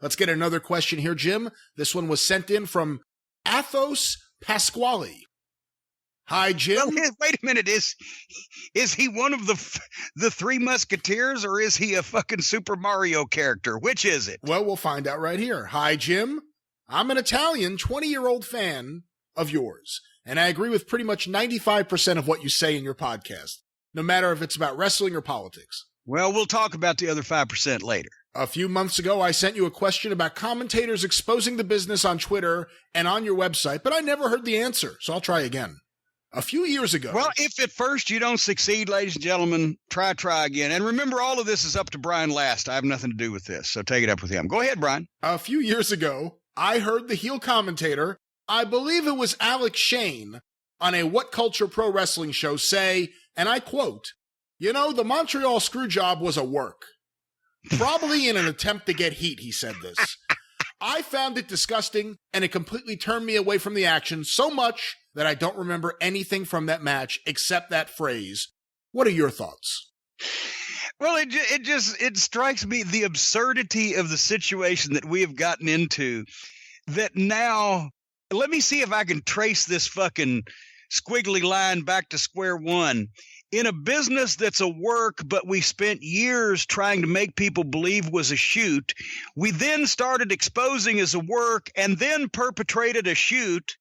Let's get another question here, Jim. This one was sent in from Athos Pasquale. Hi, Jim. Well, wait a minute. Is he one of the Three Musketeers, or is he a fucking Super Mario character? Which is it? Well, we'll find out right here. Hi, Jim. I'm an Italian 20-year-old fan of yours, and I agree with pretty much 95% of what you say in your podcast, no matter if it's about wrestling or politics. Well, we'll talk about the other 5% later. A few months ago, I sent you a question about commentators exposing the business on Twitter and on your website, but I never heard the answer, so I'll try again. A few years ago. Well, if at first you don't succeed, ladies and gentlemen, try again. And remember, all of this is up to Brian Last. I have nothing to do with this, so take it up with him. Go ahead, Brian. A few years ago, I heard the heel commentator, I believe it was Alex Shane, on a What Culture Pro Wrestling show say, and I quote, "You know, the Montreal Screwjob was a work. Probably in an attempt to get heat," he said this. I found it disgusting, and it completely turned me away from the action so much that I don't remember anything from that match except that phrase. What are your thoughts? Well, it strikes me the absurdity of the situation that we have gotten into, that now, let me see if I can trace this fucking squiggly line back to square one. In a business that's a work, but we spent years trying to make people believe was a shoot, we then started exposing as a work and then perpetrated a shoot.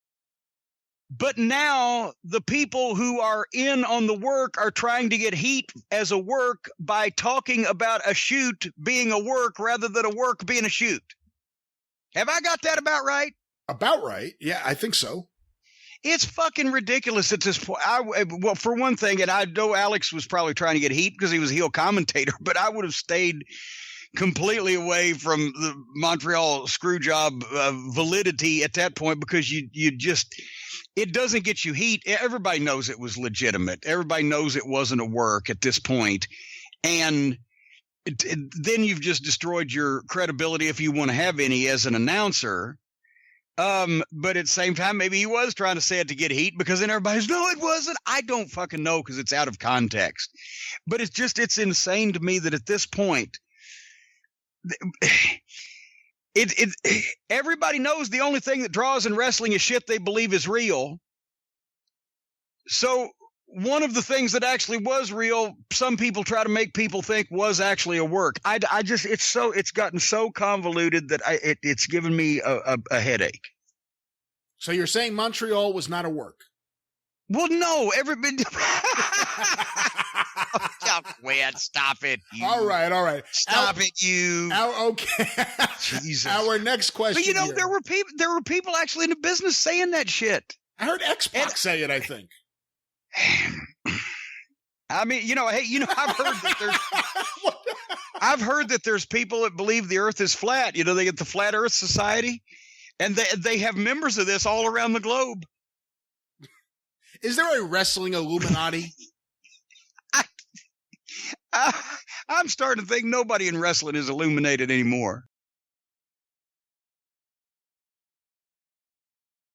But now the people who are in on the work are trying to get heat as a work by talking about a shoot being a work rather than a work being a shoot. Have I got that about right? About right. Yeah, I think so. It's fucking ridiculous at this point. Well, for one thing, and I know Alex was probably trying to get heat because he was a heel commentator, but I would have stayed completely away from the Montreal Screwjob validity at that point, because you just, it doesn't get you heat. Everybody knows it was legitimate. Everybody knows it wasn't a work at this point. And then you've just destroyed your credibility, if you want to have any, as an announcer. But at the same time, maybe he was trying to say it to get heat, because then everybody's, no, it wasn't. I don't fucking know, because it's out of context. But it's insane to me that at this point, everybody knows the only thing that draws in wrestling is shit they believe is real. So one of the things that actually was real, some people try to make people think was actually a work. It's gotten so convoluted that it's given me a headache. So you're saying Montreal was not a work? Well, no, everybody. Quit. Stop it. All right. Stop it, you. Okay. Jesus. Our next question. But you know, here. there were people actually in the business saying that shit. I heard X-Pac say it, I think. I mean, I've heard that there's people that believe the earth is flat. You know, they get the Flat Earth Society, and they have members of this all around the globe. Is there a wrestling Illuminati? I'm starting to think nobody in wrestling is illuminated anymore.